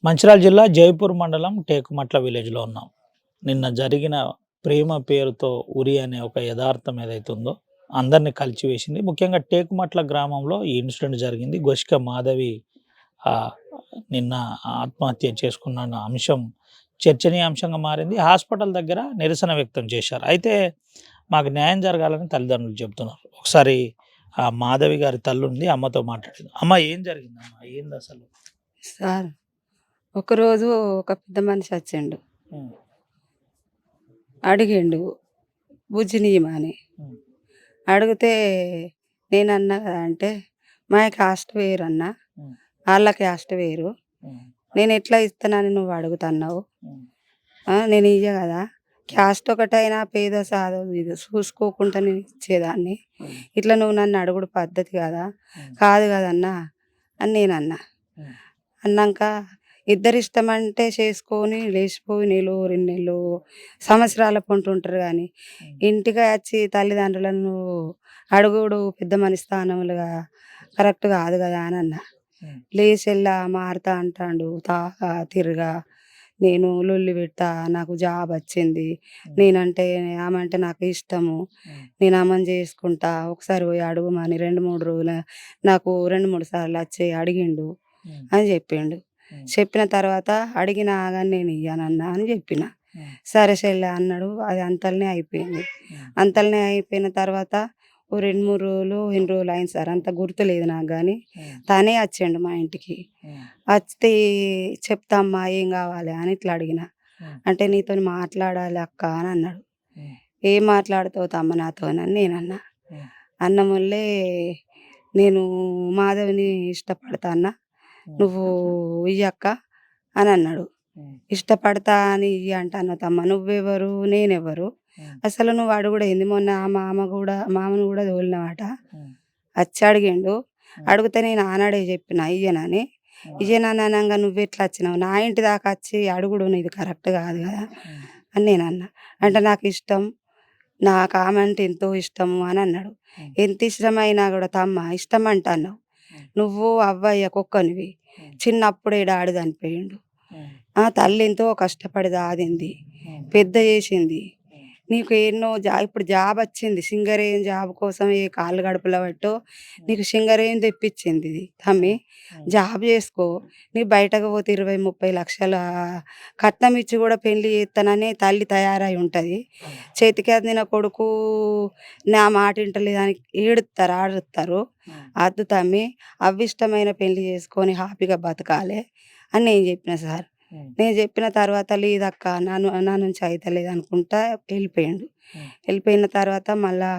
మంచిర్యాల జిల్లా జైపూర్ మండలం టేకుమట్ల విలేజ్‌లో ఉన్నాం. నిన్న జరిగిన ప్రేమ పేరుతో ఉరి అనే ఒక యదార్థం ఏదైతే ఉందో అందరిని కలిచివేసింది. ముఖ్యంగా టేకుమట్ల గ్రామంలో ఈ ఇన్సిడెంట్ జరిగింది. గొషిక మాధవి ఆహ్, నిన్న ఆత్మహత్య చేసుకున్న అంశం చర్చనీయాంశంగా మారింది. హాస్పిటల్ దగ్గర నిరసన వ్యక్తం చేశారు. అయితే మాకు న్యాయం జరగాలని తల్లిదండ్రులు చెప్తున్నారు. ఒకసారి ఆ మాధవి గారి తల్లుంది. అమ్మతో మాట్లాడింది. అమ్మ ఏం జరిగిందమ్మా? ఏందసలు? సార్ ఒకరోజు ఒక పెద్ద మనిషి వచ్చిండు. హ్మ్. అడిగిండు బుజ్జినీయమని. హ్మ్. అడిగితే నేనన్నా కదా అంటే, "మా కాస్ట్ వేరన్నా, హ్మ్. ఆళ్ళ కాస్ట్ వేరు. హ్మ్. నేనెట్లా ఇత్తనని నువ్వు అడుగుతన్నావు? హ్మ్. నేను ఇయ్య కదా! హ్మ్. క్యాస్ట్ ఒకటైనా పేదో సాదో ఇది చూసుకోకుండా నేను ఇచ్చేదాన్ని. హ్మ్. ఇట్లా నువ్వు నన్ను అడుగుడు పద్ధతి కాదా? హ్మ్. కాదు కదన్నా" అని నేనన్నా. హ్మ్. అన్నంక ఇద్దరిష్టమంటే చేసుకొని లేచిపోయి నెలో, 2 నెల్లో, సంవత్సరాల పొంటుంటారు గానీ, హ్మ్. ఇంటికి అచ్చి తల్లిదండ్రులను అడుగుడు పెద్ద మనిషి స్థానంలుగా కరెక్ట్ గాదు గదా అనన్నా. హ్మ్. లేచెల్లా మారతా అంటాండు. తాగా, తిరగా, నేను లొల్లి పెట్టా, నాకు జాబొచ్చింది. హ్మ్. నేనంటే ఆమంటే నాకు ఇష్టము. హ్మ్. నేను ఆమెను చేసుకుంటా. ఒకసారి పోయి అడుగుమని 2, 3 రోజుల నాకు 2, 3 సార్లొచ్చి అడిగిండు హ్మ్. అని జెప్పిండు. హ్మ్. చెప్పిన తర్వాత అడిగినా గాని నేను ఇయ్యనన్నా అని జెప్పిన. హ్మ్. సరే చెల్లె అన్నాడు. అది అంతల్నే అయిపోయింది. హ్మ్. అంతల్నే అయిపోయిన తర్వాత ఓ 2, 3 రోజులు, ఎన్ని రోజులు అయింది సార్ అంత గుర్తులేదు నాకు గానీ, హ్మ్. తనే అచ్చిండు మా ఇంటికి. హ్మ్. అచ్చితే చెప్తా అమ్మా ఏం గావాలి అని ఇట్లా అడిగిన. హ్మ్. అంటే నీతోని మాట్లాడాలి అక్క అని అన్నాడు. హ్మ్. ఏం మాట్లాడుతావు తమ్మ నాతోనని నేనన్నా. హ్మ్. అన్నముల్లే నేను మాధవిని ఇష్టపడతాన్న. హ్మ్. నువ్వు ఇయ్యక్క అని అన్నాడు. హ్మ్. ఇష్టపడతా అని ఇయ్యి అంటాన్నావు తమ్మ. నువ్వెవరు? నేనెవరు? హ్మ్. అసలు నువ్వు అడుగుడేంది? మొన్న మామను గూడా తోలినవట. హ్మ్. అచ్చి అడిగిండు. హ్మ్. అడిగితే నేను ఆనాడే జెప్పిన ఇయ్యనని. హ్మ్. ఇయ్యనని అనంగా నువ్వెట్లా అచ్చినవు? నా ఇంటి దాకా అచ్చి అడుగుడు నీది కరెక్ట్ గాదు గదా! హ్మ్. అని నేనన్నా. హ్మ్. అంటే నాకిష్టం. నాకామంటే ఎంతో ఇష్టము అని అన్నాడు. హ్మ్. ఎంత ఇష్టమైనా గూడా తమ్మ ఇష్టమంటన్నావు. హ్మ్. నువ్వు అవ్వయ్య కుక్కనివి. హ్మ్. చిన్నప్పుడే డాడీ చనిపోయిండు. హ్మ్. తల్లి ఎంతో కష్టపడి సాధింది. హ్మ్. పెద్ద చేసింది. హ్మ్. నీకు ఎన్నో ఇప్పుడు జాబొచ్చింది. సింగరేణి జాబ్ కోసం ఏ కాళ్ళు గడుపుల పట్టో హ్మ్. నీకు సింగరేణి తెప్పిచ్చింది ఇది. తమ్మి హ్మ్. హ్మ్. జాబ్ జేసుకో. నీ బయటకు పోతే 20, 30 లక్షల కట్నం ఇచ్చి గూడా పెళ్లి చేత్తననే తల్లి తయారై ఉంటది. హ్మ్. చేతికి అందిన కొడుకు నా మాట ఇంటలేదని ఏడుత్తరు, అరుత్తరు. హ్మ్. అద్దు తమ్మి అవ్విష్టమైన పెళ్లి చేసుకొని హ్యాపీగా బతకాలే అని నేను జెప్పిన సార్. హ్మ్. నేను జెప్పిన తర్వాత లేదక్క నా నుంచి అయితలేదనుకుంటా ఎళ్ళిపోయిండు. హ్మ్. ఎళ్ళిపోయిన తర్వాత మళ్ళా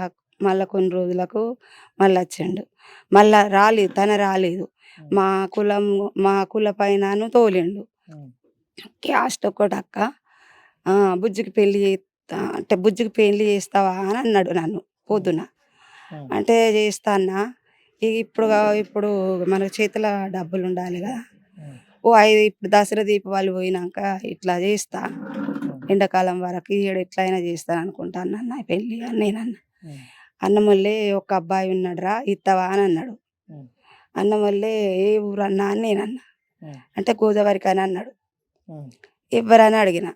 కొన్ని రోజులకు మళ్ళొచ్చిండు. మళ్ళా రాలేదు. రాలేదు. హ్మ్. మా కులం మా కుల పైనను తోలిండు. హ్మ్. క్యాస్ట్ ఒక్కటక్క. బుజ్జికి పెళ్లి చేత్తా అంటే బుజ్జికి పెళ్లి చేస్తావా అని అన్నాడు నన్ను హ్మ్. పొద్దున. హ్మ్. అంటే చేస్తా అన్నా. ఇప్పుడు మన చేతిలో డబ్బులుండాలి గదా! హ్మ్. ఇప్పుడు దసరా దీపావళి పోయినాక ఇట్లా చేస్తా. హ్మ్. ఎండాకాలం వరకు ఈడ ఎట్లైనా చేస్తాననుకుంటానన్న పెళ్లి అని నేనన్నా. హ్మ్. అన్నమొల్లే ఒక అబ్బాయి ఉన్నాడురా ఇత్తవా అని అన్నాడు. హ్మ్. అన్నమొల్లే ఏ ఊరన్నా అని నేనన్నా. హ్మ్. అంటే గోదావరిఖని అన్నాడు. హ్మ్. ఎవ్వరని అడిగిన.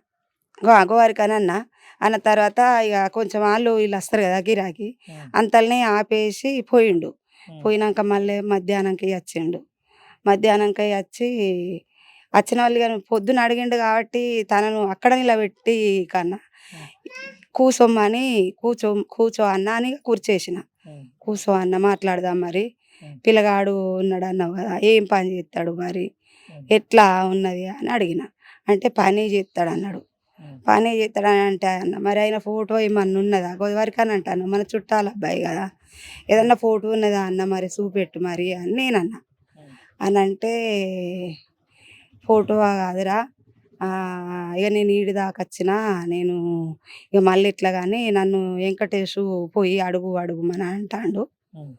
గోవారిఖని అన్నా. అన్న తర్వాత ఇగ కొంచెం ఆళ్ళు వీళ్ళు వస్తారు గదా! గిరాకి. హ్మ్. అంతల్నే ఆపేసి పోయిండు. హ్మ్. పోయినంక మళ్ళీ మధ్యాహ్నంకి వచ్చిండు. మధ్యాహ్నంకి వచ్చి వచ్చినోళ్ళు ఇగ పొద్దున అడిగిండు కాబట్టి తనను అక్కడ నిలబెట్టి కన్నా హ్మ్. కూసోమ్మని కూర్చో అన్నా అని కూర్చేసిన. హ్మ్. కూసో అన్న మాట్లాడదాం మరి. హ్మ్. పిల్లగాడు ఉన్నాడన్నావు గదా! ఏం పని జేత్తాడు మరి? హ్మ్. ఎట్లా ఉన్నది అని అడిగిన. అంటే పని జేత్తాడన్నాడు. హ్మ్. పని జేత్తాడని అంటే అన్న మరి ఆయన ఫోటో ఏమన్నా ఉన్నదా? గోదావరిఖని అంటాను. మన చుట్టాల అబ్బాయి గదా! హ్మ్. ఏదన్నా ఫోటో ఉన్నదా అన్న మరి చూపెట్టు మరి అని నేనన్నా. హ్మ్. అనంటే ఫోటో కాదురా ఇగ నేను ఈడి దాకొచ్చినా నేను ఇగ మళ్ళీ ఇట్లా గాని నన్ను వెంకటేషు పోయి అడుగుమని అంటాండు హ్మ్.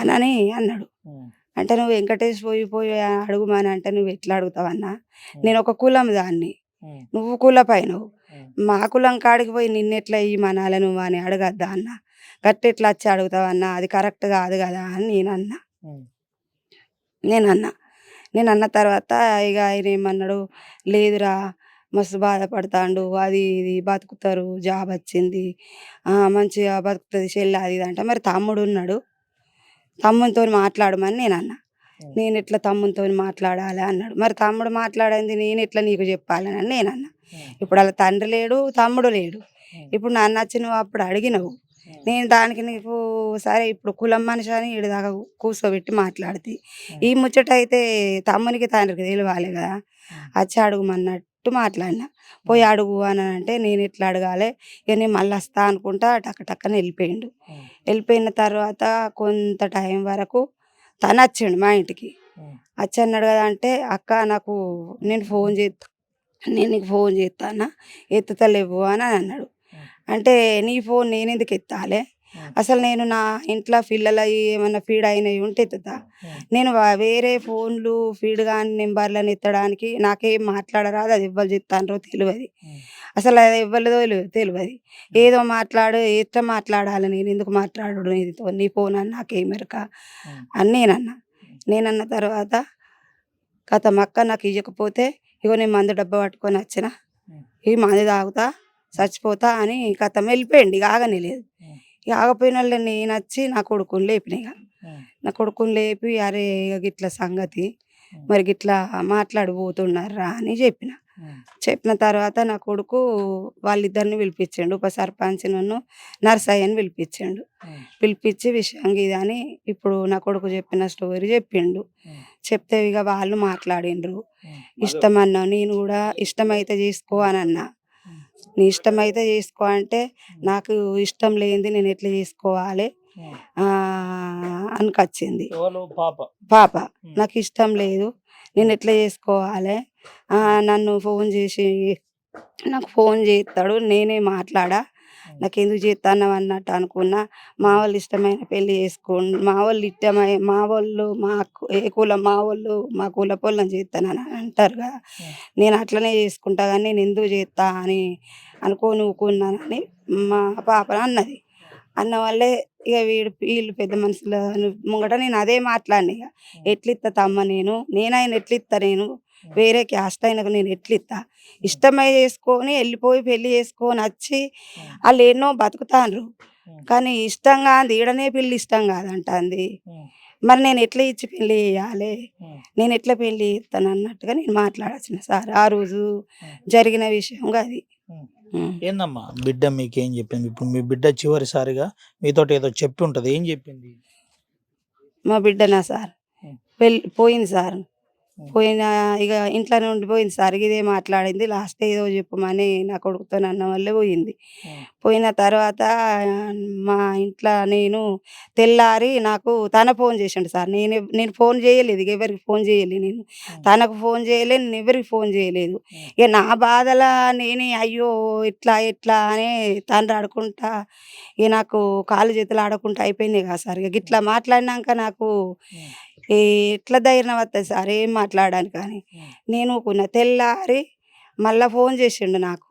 అనని అన్నాడు. హ్మ్. అంటే నువ్వు వెంకటేష్ పోయి అడుగుమని అంటే నువ్వెట్లా అడుగుతావన్నా? హ్మ్. నేనొక కులం దాన్ని. హ్మ్. నువ్వు కులపోయినవు. హ్మ్. మా కులం కాడికి పోయి నిన్నెట్లా ఇయ్యమనాలే నువ్వు అని అడగద్దా అన్న. గట్టెట్లా వచ్చి అడుగుతావన్నా? అది కరెక్ట్ కాదు గదా! అని నేనన్నా. హ్మ్. నేనన్నా. నేను అన్న తర్వాత ఇక ఆయన ఏమన్నాడు, లేదురా మస్తు బాధపడతాండు, అది ఇది బతుకుతారు, జాబ్ వచ్చింది, మంచిగా బతుకుతుంది చెల్లి, అది ఇది అంటే, మరి తమ్ముడు ఉన్నాడు, తమ్మునితో మాట్లాడమని నేను అన్నా. నేను ఎట్లా తమ్మునితో మాట్లాడాలి అన్నాడు. మరి తమ్ముడు మాట్లాడింది నేను ఎట్లా నీకు చెప్పాలని అని నేను అన్నా. ఇప్పుడు అలా తండ్రి లేడు, తమ్ముడు లేడు. ఇప్పుడు నన్ను వచ్చి నువ్వు అప్పుడు అడిగినవు, నేను దానికి నీకు సరే ఇప్పుడు కులం మనిషి అని ఈడ దాకా కూర్చోబెట్టి మాట్లాడితే, ఈ ముచ్చట అయితే తమ్మునికి తండ్రికి తెలియాలి కదా, వచ్చి అడుగుమన్నట్టు మాట్లాడినా. పోయి అడుగు అని అంటే, నేను ఎట్లా అడగాలి, ఇక నేను మళ్ళీ వస్తా అనుకుంటా టక్కన వెళ్ళిపోయిండు. వెళ్ళిపోయిన తర్వాత కొంత టైం వరకు తను వచ్చిండు మా ఇంటికి. వచ్చి అన్నాడు కదా అంటే, అక్క నాకు నేను ఫోన్ చేస్తా, నేను నీకు ఫోన్ చేస్తానా ఎత్తుతలేవు అని అన్నాడు. అంటే నీ ఫోన్ నేను ఎందుకు ఎత్తాలి, అసలు నేను నా ఇంట్లో పిల్లలు ఏమన్నా ఫీడ్ అయినవి ఉంటే ఎత్తుతా, నేను వేరే ఫోన్లు ఫీడ్ కాని నెంబర్లను ఎత్తడానికి నాకేం మాట్లాడరాదు, అది ఎవ్వరు చెప్తానో తెలియదు, అసలు అది ఎవ్వరిదో తెలియదు, ఏదో ఎట్లా మాట్లాడాలి, నేను ఎందుకు మాట్లాడు నీతో, నీ ఫోన్ అని నాకేమెరక అని నేనన్న తర్వాత కథం అక్క నాకు ఇవ్వకపోతే ఇగో నేను మందు డబ్బా పట్టుకొని వచ్చిన, ఈ మందు తాగుతా చచ్చిపోతా అని కథం వెళ్ళిపోయింది. ఇక ఆగనే లేదు. ఇక ఆగపోయిన వాళ్ళు నేను వచ్చి నా కొడుకుని లేపిన. ఇక నా కొడుకుని లేపి, అరే ఇక గిట్ల సంగతి, మరి గిట్లా మాట్లాడిపోతున్నారా అని చెప్పిన తర్వాత నా కొడుకు వాళ్ళిద్దరిని పిలిపించిండు, ఉప సర్పంచ్ నన్ను నర్సయ్యని పిలిపించి విషయం ఇది అని ఇప్పుడు నా కొడుకు చెప్పిన స్టోరీ చెప్పిండు. చెప్తే ఇక వాళ్ళు మాట్లాడిండ్రు, ఇష్టమన్నా, నేను కూడా ఇష్టమైతే చేసుకో అని అన్నా. నీ ఇష్టమైతే చేసుకో అంటే, నాకు ఇష్టం లేనిది నేను ఎట్లా చేసుకోవాలి అనికొచ్చింది. పాప నాకు ఇష్టం లేదు, నేను ఎట్లా చేసుకోవాలి, నన్ను నాకు ఫోన్ చేస్తాడు, నేనే మాట్లాడా, నాకు ఎందుకు చేస్తాను అన్నట్టు అనుకున్నా. మా వాళ్ళు ఇష్టమైన పెళ్ళి చేసుకోండి, మా వాళ్ళు ఏ కులం మా వాళ్ళు, మా కులపోళ్ళని చేస్తానని అంటారు కదా, నేను అట్లనే చేసుకుంటా కానీ నేను ఎందుకు చేస్తా అని అనుకోని ఊకున్నానని మా పాప అన్నది. అన్న వల్లే ఇక వీళ్ళు పెద్ద మనుషుల ముంగట నేను అదే మాట్లాడిన. ఇక ఎట్లిస్తా తమ్మ, నేనైనా ఎట్లిస్తా, నేను వేరే క్యాస్ట్ అయినా నేను ఎట్లిస్తా, ఇష్టమై చేసుకొని వెళ్ళిపోయి పెళ్ళి చేసుకొని వచ్చి వాళ్ళు ఎన్నో బతుకుతాండ్రు, కానీ ఇష్టంగా అంది ఈడనే పెళ్ళి ఇష్టం కాదంటుంది, మరి నేను ఎట్లా ఇచ్చి పెళ్ళి చేయాలి, నేను ఎట్లా పెళ్ళి చేస్తాను అన్నట్టుగా నేను మాట్లాడాల్సిన సార్. ఆ రోజు జరిగిన విషయంగా అది. ఏందమ్మా బిడ్డ మీకేం చెప్పింది? ఇప్పుడు మీ బిడ్డ చివరిసారిగా మీతో ఏదో చెప్పి ఉంటది, ఏం చెప్పింది? మా బిడ్డనా సార్ పోయింది సార్, పోయిన ఇక ఇంట్లోనే ఉండిపోయింది సార్. ఇదే మాట్లాడింది, లాస్ట్ ఏదో చెప్పమని నా కొడుకుతో అన్న వల్లే పోయింది. పోయిన తర్వాత మా ఇంట్లో నేను తెల్లారి నాకు తన ఫోన్ చేసిండు సార్. నేను ఫోన్ చేయలేదు, ఎవరికి ఫోన్ చేయలేదు, నేను తనకు ఫోన్ చేయలేదు, నేను ఎవరికి ఫోన్ చేయలేదు. ఇక నా బాధల నేనే అయ్యో ఎట్లా ఎట్లా అని తండ్రి ఆడుకుంటా, ఇక నాకు కాళ్ళు చేతులు ఆడకుండా అయిపోయింది కదా సార్. ఇక ఇట్లా మాట్లాడినాక నాకు ఎట్లా ధైర్యం వస్తుంది సార్ ఏం మాట్లాడాను. కానీ నేను తెల్లారి మళ్ళీ ఫోన్ చేసిండు నాకు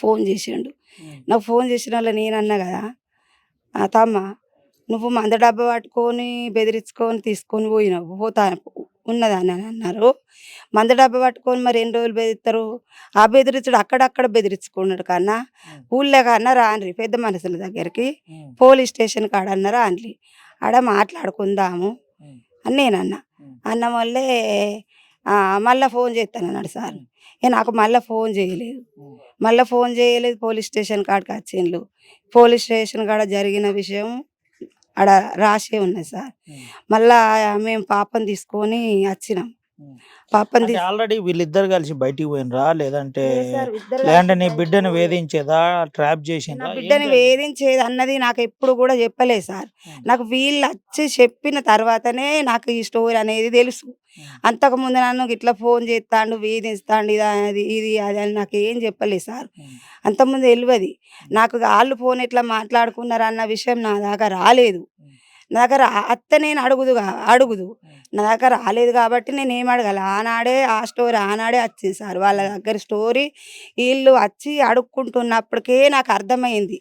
ఫోన్ చేసిన వాళ్ళు నేను అన్నా కదా, తమ్మ నువ్వు మంద డబ్బా పట్టుకొని బెదిరించుకొని తీసుకొని పోయినావు ఉన్నదని అని అన్నారు. మంద డబ్బా పట్టుకొని మరి ఎన్ని రోజులు బెదిరిస్తారు, ఆ బెదిరించుడు అక్కడక్కడ బెదిరించుకున్నాడు కన్నా ఊళ్ళో కన్నా రాండ్రి పెద్ద మనుషుల దగ్గరికి, పోలీస్ స్టేషన్ కాడన్నా రాండ్రి, ఆడ మాట్లాడుకుందాము అని నేను అన్న వల్లే మళ్ళీ ఫోన్ చేస్తాను అన్నాడు సార్. నాకు మళ్ళీ ఫోన్ చేయలేదు, పోలీస్ స్టేషన్ కాడికి వచ్చిండ్రు. పోలీస్ స్టేషన్ కాడ జరిగిన విషయం ఆడ రాసే ఉన్నది సార్. మళ్ళా మేము పాపని తీసుకొని వచ్చినాం. ఆల్రెడీ వీళ్ళిద్దరు కలిసి బయటికి పోయినరా, లేదంటే నీ బిడ్డను వేధించేదా, ట్రాప్ చేసిందా? బిడ్డని వేధించేది అన్నది నాకు ఎప్పుడు కూడా చెప్పలేదు సార్. నాకు వీళ్ళు వచ్చి చెప్పిన తర్వాతనే నాకు ఈ స్టోరీ అనేది తెలుసు. అంతకుముందు నన్ను ఇట్లా ఫోన్ చేస్తాడు, వేధిస్తాడు, ఇది అది అని నాకు ఏం చెప్పలేదు సార్. అంతకుముందు తెలియదు నాకు. వాళ్ళు ఫోన్ ఎట్లా మాట్లాడుకున్నారు అన్న విషయం నా దాకా రాలేదు. నా దగ్గర అత్తే నేను అడుగుదు నా దగ్గర రాలేదు కాబట్టి నేనేం అడగాలి. ఆనాడే ఆ స్టోరీ ఆనాడే వచ్చింది సార్. వాళ్ళ దగ్గర స్టోరీ వీళ్ళు వచ్చి అడుక్కుంటున్నప్పటికే నాకు అర్థమైంది.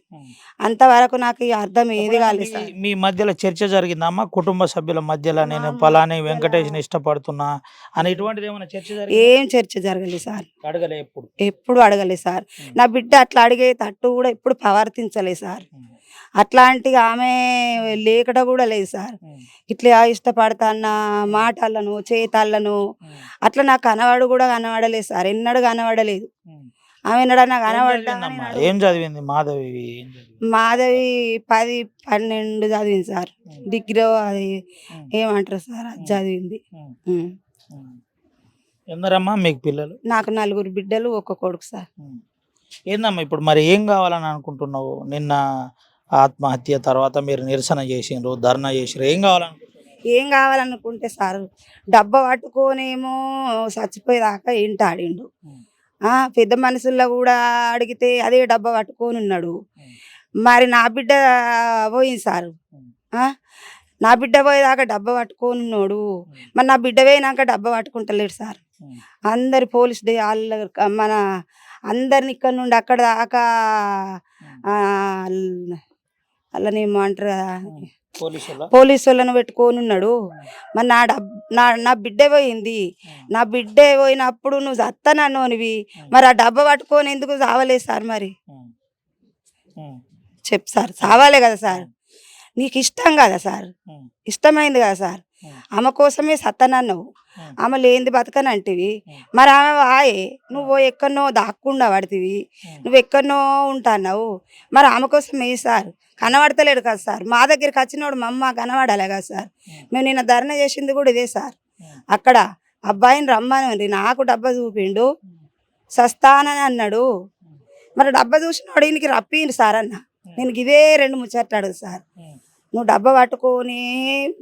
అంతవరకు నాకు ఈ అర్థం ఏది ఎప్పుడైనా కాలేదు సార్. మీ మధ్యలో చర్చ జరిగిందమ్మా? కుటుంబ సభ్యుల మధ్యలో మా నేను పలాని మధ్యల వెంకటేష్‌ని ఇష్టపడుతున్నా అని ఇటువంటిది ఏమైనా చర్చ జరిగిందా? ఏం చర్చ జరగలేదు సార్. అడగలే ఎప్పుడు? ఎప్పుడు అడగలేదు సార్. హ్మ్. నా బిడ్డ అట్లా అడిగేటట్టు కూడా ఎప్పుడు ప్రవర్తించలేదు సార్. హ్మ్. అట్లాంటిగా ఆమె లేకట కూడా లేదు సార్. హ్మ్. ఇట్లా ఇష్టపడతాన్న మాటలను, చేతలను హ్మ్. అట్లా నాకు కనబడలేదు సార్. ఎన్నడూ కనబడలేదు. హ్మ్. ఆమె ఎన్నడన్నా ఏం కనబడ్డా అని చదివిందమ్మా? నేను ఏం చదివింది మాధవి? ఏం చదివింది? మాధవి 10, 12 చదివింది సార్. హ్మ్. డిగ్రీ అది హ్మ్. ఏమంటారు సార్ అది హ్మ్. చదివింది. హ్మ్. హ్మ్. హ్మ్. ఎందరమ్మా మీకు పిల్లలు? నాకు 4 బిడ్డలు, ఒక కొడుకు సార్. హ్మ్. ఏందమ్మా ఇప్పుడు మరి ఏం కావాలని అనుకుంటున్నావు? నిన్న ఆత్మహత్య తర్వాత మీరు నిరసన చేసిండ్రు, ధర్నా చేసిర్రు. ఏం కావాలనుకుంటున్నావు? ఏం కావాలనుకుంటే సార్ డబ్బా పట్టుకొనేమో చచ్చిపోయేదాకా ఇంటాడిండు. హ్మ్. పెద్ద మనుషుల్లో కూడా అడిగితే అదే డబ్బా పట్టుకొనున్నాడు. హ్మ్. మరి నా బిడ్డ పోయింది సారు. హ్మ్. ఆ! నా బిడ్డ పోయేదాకా డబ్బా పట్టుకొనున్నోడు. హ్మ్. మరి నా బిడ్డ పోయినాక డబ్బా పట్టుకుంటలేడు సార్. హ్మ్. అందరి పోలీస్ మన అందరిని ఇక్కడి నుండి అక్కడ దాకా హ్మ్. ఆహ్, ఆళ్ళనేమో అంటారు కదా! హ్మ్. పోలీసోళ్ళా? పోలీసోళ్ళను పెట్టుకొనున్నాడు. హ్మ్. మరి నా డబ్ నా నా బిడ్డే పోయింది. హ్మ్. నా బిడ్డే పోయినప్పుడు నువ్వు సత్తనన్నోనివి. హ్మ్. మరి ఆ డబ్బా పట్టుకొని ఎందుకు సావలేదు సార్ మరి? హ్మ్. హ్మ్. చెప్పు సార్. హ్మ్. సావాలే కదా సార్. హ్మ్. నీకిష్టం కదా సార్. హ్మ్. ఇష్టమైంది కదా సార్. హ్మ్. ఆమె కోసమే సత్తనన్నవు. హ్మ్. ఆమె లేనిది బతకనంటివి. హ్మ్. మరి ఆమె వాయే. హ్మ్. నువ్వు ఎక్కడనో దాక్కుండా పడితివి. హ్మ్. నువ్వెక్కడనో ఉంటాన్నావు. మరి ఆమె కోసం ఏ సార్? కనబడతలేడు కదా సార్. మా దగ్గరికి వచ్చినోడు మా అమ్మ కనబడాలే కదా సార్. హ్మ్. మేము నిన్న ధర్నా చేసింది కూడా ఇదే సార్. హ్మ్. అక్కడ అబ్బాయిని రమ్మనండి. నాకు డబ్బా చూపిండు. హ్మ్. సస్తానని అన్నాడు. హ్మ్. మరి డబ్బా చూసినోడు ఈయనకి రప్పియండి సార్ అన్న. హ్మ్. నేను ఇదే 2 ముచ్చట్లు అడుగు సార్. హ్మ్. నువ్వు డబ్బా పట్టుకొని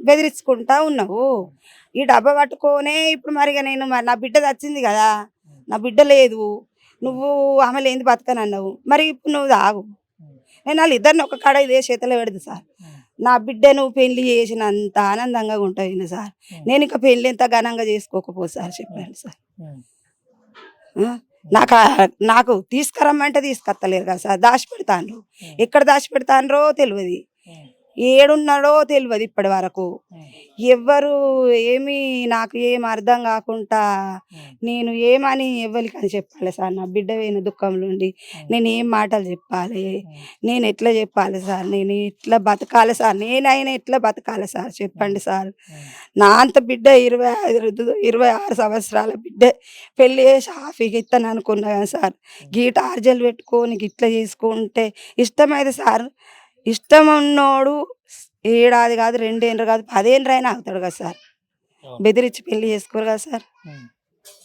బెదిరించుకుంటా ఉన్నావు. హ్మ్. ఈ డబ్బా పట్టుకొనే ఇప్పుడు మరిగ నేను మరి నా బిడ్డ చచ్చింది కదా! హ్మ్. నా బిడ్డ లేదు. హ్మ్. నువ్వు ఆమె లేనిది బతకనన్నావు. మరి ఇప్పుడు నువ్వు తాగు. హ్మ్. నేను ఆళ్ళిద్దరిని ఒక కాడ ఇదే చేతిలో పెడతా సార్. హ్మ్. నా బిడ్డను పెళ్లి చేసినంత ఆనందంగా ఉంటాను సార్. హ్మ్. నేను ఇంకా పెళ్లి ఎంత ఘనంగా చేసుకోకపో సార్ హ్మ్. చెప్పండి సార్. హ్మ్. ఆ! నాకు తీసుకురమ్మంటే తీసుకత్తలేరు కదా సార్. దాచిపెడతాండ్రు. హ్మ్. ఎక్కడ దాచిపెడతాండ్రో తెలవది. హ్మ్. ఏడున్నాడో తెలవదు ఇప్పటి వరకు. హ్మ్. ఎవ్వరు ఏమీ నాకు ఏం అర్థం కాకుండా హ్మ్. నేను ఏమని ఎవ్వరికని చెప్పాలి సార్. నా బిడ్డ పోయిన దుఃఖంలో ఉండి హ్మ్. నేనేం మాటలు చెప్పాలి? హ్మ్. నేను ఎట్లా చెప్పాలి సార్? నేను ఎట్లా బతకాలి సార్? నేనైనా ఎట్లా బతకాలి సార్? హ్మ్. చెప్పండి సార్. హ్మ్. నా అంత బిడ్డ 26 సంవత్సరాల బిడ్డే పెళ్లి చేసి హాఫీగా ఇత్తననుకున్నా కదా సార్. హ్మ్. గీ టార్చర్లు పెట్టుకొని గిట్లా చేసుకుంటే ఇష్టమైతే సార్ ఇష్టమున్నోడు ఏడాది కాదు, 2 ఏండ్లు కాదు, 10 ఏండ్లైనా ఆగుతాడు కదా సార్. అవును. బెదిరించి పెళ్లి చేసుకోరు కదా సార్. హ్మ్.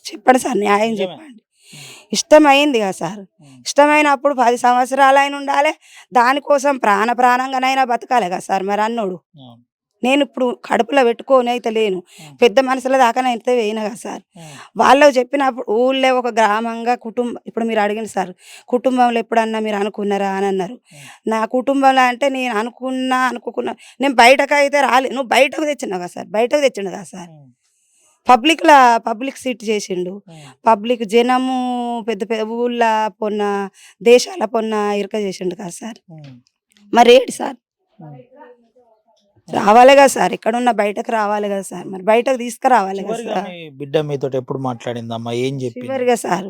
చెప్పండి సార్. న్యాయం నిజమే. చెప్పండి. హ్మ్. ఇష్టమైంది కదా సార్. హ్మ్. ఇష్టమైనప్పుడు 10 సంవత్సరాలైనా ఉండాలే. దానికోసం ప్రాణంగానైనా బతకాలే కదా సార్ మరి అన్నోడు. అవును. నేనిప్పుడు కడుపులో పెట్టుకొని అయితే లేను. హ్మ్. పెద్ద మనుషుల దాకానైతే పోయినా కదా సార్. హ్మ్. వాళ్ళకి చెప్పినప్పుడు ఊళ్ళో ఒక గ్రామంగా ఇప్పుడు మీరు అడిగిండ్రు సార్. కుటుంబంలో ఎప్పుడన్నా మీరు అనుకున్నారా అని అన్నారు. హ్మ్. నా కుటుంబంలో అంటే నేను అనుకోకున్నా నేను బయటకైతే నువ్వు బయటకు తెచ్చినావు కదా సార్. బయటకు తెచ్చిండు కదా సార్. హ్మ్. పబ్లిక్ సీట్ చేసిండు. హ్మ్. పబ్లిక్ జనము పెద్ద పెద్ద ఊళ్ళ పొన్న, దేశాల పొన్న ఇరక చేసిండు కదా సార్. హ్మ్. మరేంటి సార్? హ్మ్. హ్మ్. రావాలి కదా సార్. ఎక్కడున్నా బయటకు రావాలి కదా సార్. మరి బయటకు తీసుకురావాలి కదా చివరిగా సార్. మీ బిడ్డ మీతోటి ఎప్పుడు మాట్లాడిందమ్మా? ఏం చెప్పింది? చివరిగా సార్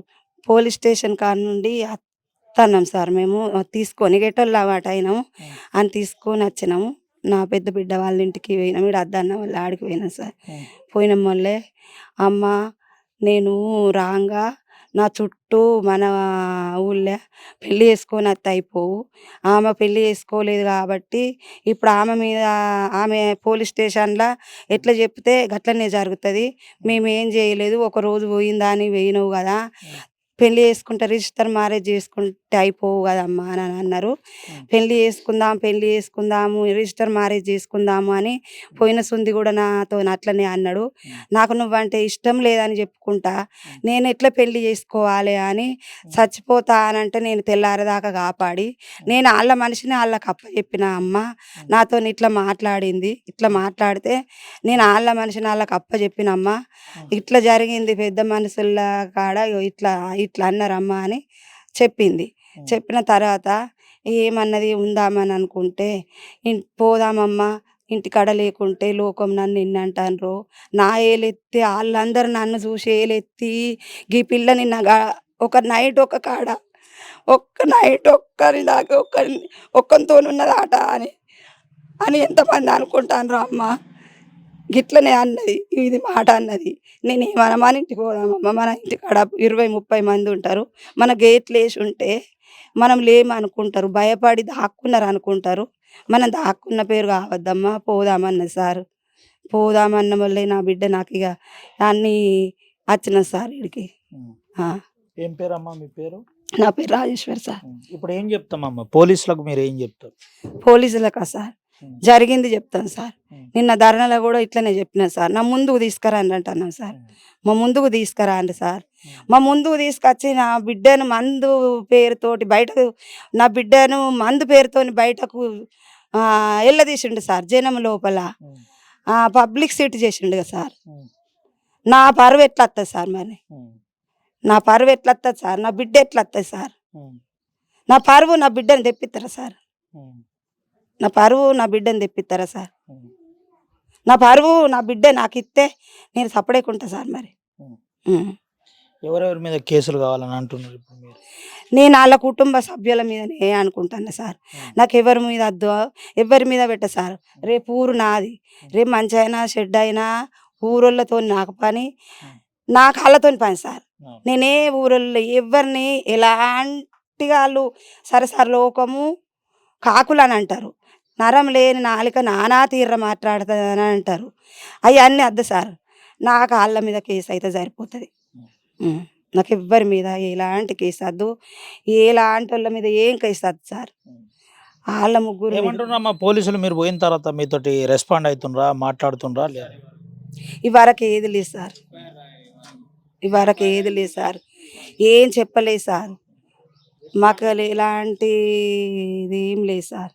పోలీస్ స్టేషన్ కాడ నుండి అత్తన్నాం సార్ మేము. తీసుకొని గెటోళ్ళమాట అయినాము. హ్మ్. అని తీసుకొనొచ్చినాము. నా పెద్ద బిడ్డ వాళ్ళ ఇంటికి పోయినాం. ఈడ అద్దన్న వాళ్ళ ఆడికి పోయినాం సార్. హ్మ్. పోయిన మొల్లే అమ్మ నేను రాంగా నా చుట్టూ మన ఊళ్ళో పెళ్లి చేసుకొనొత్తే అయిపోవు. ఆమె పెళ్లి చేసుకోలేదు కాబట్టి ఇప్పుడు ఆమె మీద ఆమె పోలీస్ స్టేషన్‌ల హ్మ్. ఎట్లా చెప్తే గట్లనే జరుగుతది. హ్మ్. మేమేం చేయలేదు. ఒకరోజు పోయిందా అని పోయినవు గదా! హ్మ్. పెళ్లి చేసుకుంటే రిజిస్టర్ మ్యారేజ్ చేసుకుంటే అయిపోవు కదమ్మా అని అన్నారు. పెళ్లి చేసుకుందాము రిజిస్టర్ మ్యారేజ్ చేసుకుందాము అని పోయిన సుంది కూడా నాతో అట్లనే అన్నాడు. నాకు నువ్వంటే ఇష్టం లేదని చెప్పుకుంటా నేను ఎట్లా పెళ్లి చేసుకోవాలి అని చచ్చిపోతా అని అంటే నేను తెల్లారేదాకా కాపాడి నేను వాళ్ళ మనిషిని వాళ్ళకి అప్పచెప్పిన అమ్మ నాతో ఇట్లా మాట్లాడింది. ఇట్లా మాట్లాడితే నేను వాళ్ళ మనిషిని వాళ్ళకి అప్పచెప్పిన అమ్మ ఇట్లా జరిగింది పెద్ద మనుషుల కాడ ఇట్లా ఇట్లా అన్నారమ్మా అని చెప్పింది. చెప్పిన తర్వాత ఏమన్నది ఉందామని అనుకుంటే పోదామమ్మా ఇంటికాడ లేకుంటే లోకం నన్ను ఎన్ని అంటాన్రో నా ఏలెత్తి వాళ్ళందరూ నన్ను చూసి ఏలెత్తి గీ పిల్ల నిన్న ఒక నైట్ ఒక కాడ ఒక్క నైట్ ఒక్కరి దాకా ఒక్కరితో ఉన్నదాట అని అని ఎంతమంది అనుకుంటాన్రో అమ్మ గిట్లనే అన్నది. ఇది మాట అన్నది. నేనేమన్నా మన ఇంటికి పోదామమ్మ మన ఇంటికాడ 20-30 మంది ఉంటారు. మన గేట్లు వేసి ఉంటే మనం లేమనుకుంటారు. భయపడి దాక్కున్నారు అనుకుంటారు. మనం దాక్కున్న పేరు కావద్దమ్మా పోదామన్నది సార్. పోదామన్న వల్లే నా బిడ్డ నాకు ఇక అన్నీ వచ్చినాయి సార్ వీడికి. ఏం పేరమ్మా మీ పేరు? నా పేరు రాజేశ్వర్ సార్. ఇప్పుడు ఏం చెప్తామమ్మా పోలీసులకు? మీరు ఏం చెప్తారు పోలీసులకా సార్? జరిగింది చెప్తాను సార్. నిన్న ధర్నాలో కూడా ఇట్లనే చెప్పిన సార్. నా ముందుకు తీసుకురండి అంటున్నాను సార్. మా ముందుకు తీసుకురండి సార్. మా ముందుకు తీసుకొచ్చి నా బిడ్డను మందు పేరుతోటి బయటకు నా బిడ్డను మందు పేరుతోని బయటకు వెళ్ళదీసిండు సార్. జనం లోపల పబ్లిక్ సీట్ చేసిండు కదా సార్. నా పరువు ఎట్లా వస్తుంది సార్? మరి నా పరువు ఎట్లా వస్తుంది సార్? నా బిడ్డ ఎట్లా వస్తుంది సార్? నా పరువు నా బిడ్డను తెప్పిస్తారా సార్? నా పరువు నా బిడ్డను తెప్పిస్తారా సార్? నా పరువు నా బిడ్డ నాకు ఇస్తే నేను సపడేకుంటా సార్. మరి ఎవరెవరి మీద కేసులు కావాలని అంటున్నారు ఇప్పుడు మీరు? నేను వాళ్ళ కుటుంబ సభ్యుల మీదనే అనుకుంటాను సార్. నాకు ఎవరి మీద వద్దు, ఎవరి మీద పెట్ట సార్. రేపు ఊరు నాది. రేపు మంచి అయినా చెడ్డ అయినా ఊరోళ్ళతో నాకు పని, నాకు వాళ్ళతో పని సార్. నేనే ఊరోళ్ళు ఎవరిని ఎలాంటి వాళ్ళు సరే సార్ లోకము కాకులు అని అంటారు. నరం లేని నాలుక నానా తీర్ర మాట్లాడుతుందని అంటారు. అవన్నీ వద్దు సార్. నాకు వాళ్ళ మీద కేసు అయితే సరిపోతుంది. నాకు ఎవ్వరి మీద ఎలాంటి కేసు వద్దు. ఎలాంటి వాళ్ళ మీద ఏం కేసు వద్దు సార్. వాళ్ళ ముగ్గురు ఏమంటున్నారమ్మా పోలీసులు? మీరు పోయిన తర్వాత మీతోటి రెస్పాండ్ అవుతుండ్రా, మాట్లాడుతుండ్రా? లేదు ఇవరకు ఏది లేదు సార్. ఇవరకు ఏది లేదు సార్. ఏం చెప్పలేదు సార్. మాకు ఎలాంటి ఇది ఏం లేదు సార్.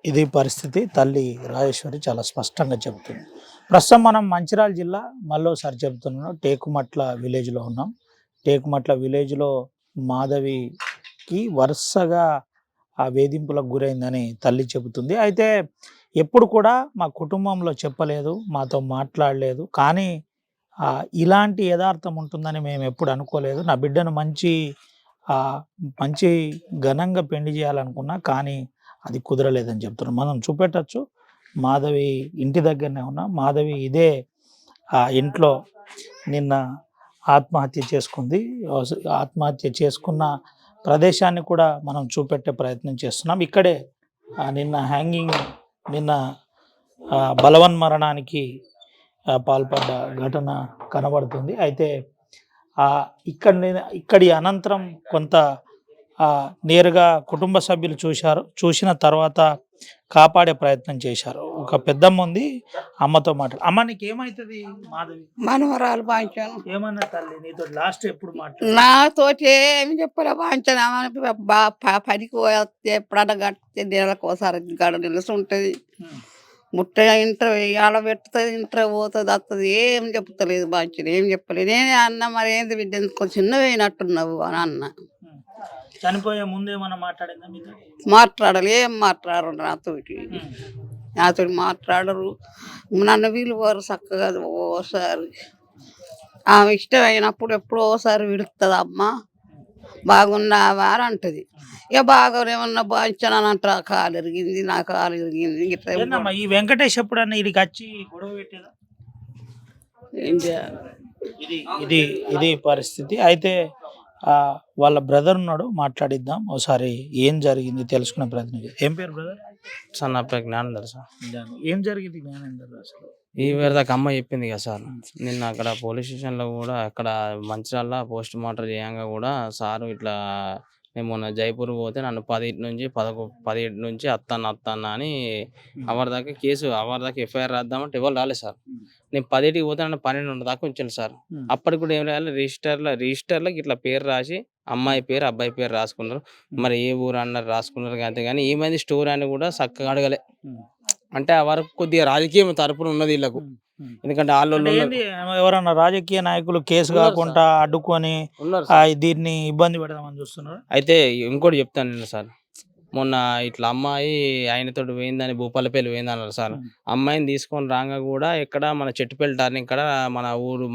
ఇది పరిస్థితి. తల్లి రాజేశ్వరి చాలా స్పష్టంగా చెబుతుంది. ప్రస్తుతం మనం మంచిర్యాల జిల్లా మళ్ళోసారి చెబుతున్నాం టేకుమట్ల విలేజ్లో ఉన్నాం. టేకుమట్ల విలేజ్లో మాధవికి వరుసగా ఆ వేధింపులకు గురైందని తల్లి చెబుతుంది. అయితే ఎప్పుడు కూడా మా కుటుంబంలో చెప్పలేదు, మాతో మాట్లాడలేదు, కానీ ఇలాంటి యథార్థం ఉంటుందని మేము ఎప్పుడు అనుకోలేదు. నా బిడ్డను మంచి ఘనంగా పెళ్లి చేయాలనుకున్నా, కానీ అది కుదరలేదని చెప్తున్నాం. మనం చూపెట్టచ్చు. మాధవి ఇంటి దగ్గరనే ఉన్నా. మాధవి ఇదే ఇంట్లో నిన్న ఆత్మహత్య చేసుకుంది. ఆత్మహత్య చేసుకున్న ప్రదేశాన్ని కూడా మనం చూపెట్టే ప్రయత్నం చేస్తున్నాం. ఇక్కడే నిన్న బలవన్మరణానికి పాల్పడ్డ ఘటన కనబడుతుంది. అయితే ఇక్కడి అనంతరం కొంత నేరుగా కుటుంబ సభ్యులు చూసిన తర్వాత కాపాడే ప్రయత్నం చేశారు. ఒక పెద్దమ్మ ఉంది, అమ్మతో మాట్లాడు. అమ్మ నీకు ఏమైతుంది? మాధవి మనవరాలు బాంచాను. ఏమన్నా తల్లి నీతో లాస్ట్ ఎప్పుడు మాట్లాడు? నాతోటి ఏమి చెప్పలే బాంచాను. పనికి పోతే ఎప్పుడన్నా కట్టితే నెలకోసారి గడ నిలుస్తుంటది. ముట్ట ఇంటర్ ఇవాళ పెడుతుంది, ఇంటర్ పోతుంది, వస్తుంది. ఏం చెప్తలేదు బాంచను, ఏం చెప్పలేదు. నేనే అన్న మరి ఏంది బిడ్డ కొంచెం చిన్న వేయినట్టున్నావు అని అన్న. చనిపోయే ముందేమన్నా మాట్లాడిందా మీతో? మాట్లాడాలి. ఏం మాట్లాడరు నాతోటి మాట్లాడరు. నన్ను వీలువారు చక్కగా ఓసారి ఆమె ఇష్టమైనప్పుడు ఎప్పుడో ఒకసారి విడుతుంది. అమ్మ బాగున్నావా అని అంటది. ఇక బాగానేమన్నా బాంచానని అంటారు. కాలు ఇరిగింది, నా కాలు ఇరిగింది. ఇట్లా ఈ వెంకటేష్ ఎప్పుడన్నా ఇడికి వచ్చి గొడవ పెట్టేదా? ఏం చేయాలి? ఇది పరిస్థితి. అయితే వాళ్ళ బ్రదర్ ఉన్నాడు, మాట్లాడిద్దాం. ఒకసారి ఏం జరిగింది తెలుసుకునే ప్రయత్నం చేద్దాం. ఏం పేరు బ్రదర్? సార్ నా పేరు జ్ఞానేందర్ సార్. ఏం జరిగింది జ్ఞానేందర్? అసలు ఈ దాకా అమ్మ చెప్పింది కదా సార్. నిన్న అక్కడ పోలీస్ స్టేషన్‌లో గూడా అక్కడ మంచిర్యాల పోస్ట్ మార్టం చేయంగా గూడా సారు ఇట్లా నేను మొన్న జైపూర్ పోతే నన్ను 17 నుంచి అత్తన్న అని అప్పటిదాకా అప్పటిదాకా ఎఫ్ఐఆర్ రాద్దామంటే ఎవరు రాలేదు సార్. నేను 10కి పోతే నన్ను 12 దాకా ఉంచాను సార్. అప్పటికి కూడా ఏం రాయాలి రిజిస్టర్‌లోకి ఇట్లా పేరు రాసి అమ్మాయి పేరు, అబ్బాయి పేరు రాసుకున్నారు. మరి ఏ ఊరు అన్నారు రాసుకున్నారు అంతే గాని ఏమైంది స్టోరీ అని కూడా చక్కగా అడగలే. అంటే ఆ వరకు కొద్దిగా రాజకీయం తరపున ఉన్నది వీళ్ళకు. ఎందుకంటే అంటే ఏంది ఎవరన్నా రాజకీయ నాయకులు కేసు ఉన్నారు కాకుండా అడ్డుకొని ఉన్నారు దీన్ని ఇబ్బంది పెడదామని చూస్తున్నారు. అయితే ఇంకోటి చెప్తాను నేను సార్. మొన్న ఇట్లా అమ్మాయి ఆయనతోటి పోయిందని భూపాలపల్లి పోయిందన్నారు సార్. అమ్మాయిని తీసుకొని రాంగా కూడా ఎక్కడ మన చెట్టుపల్లి టర్నింగ్ కాడ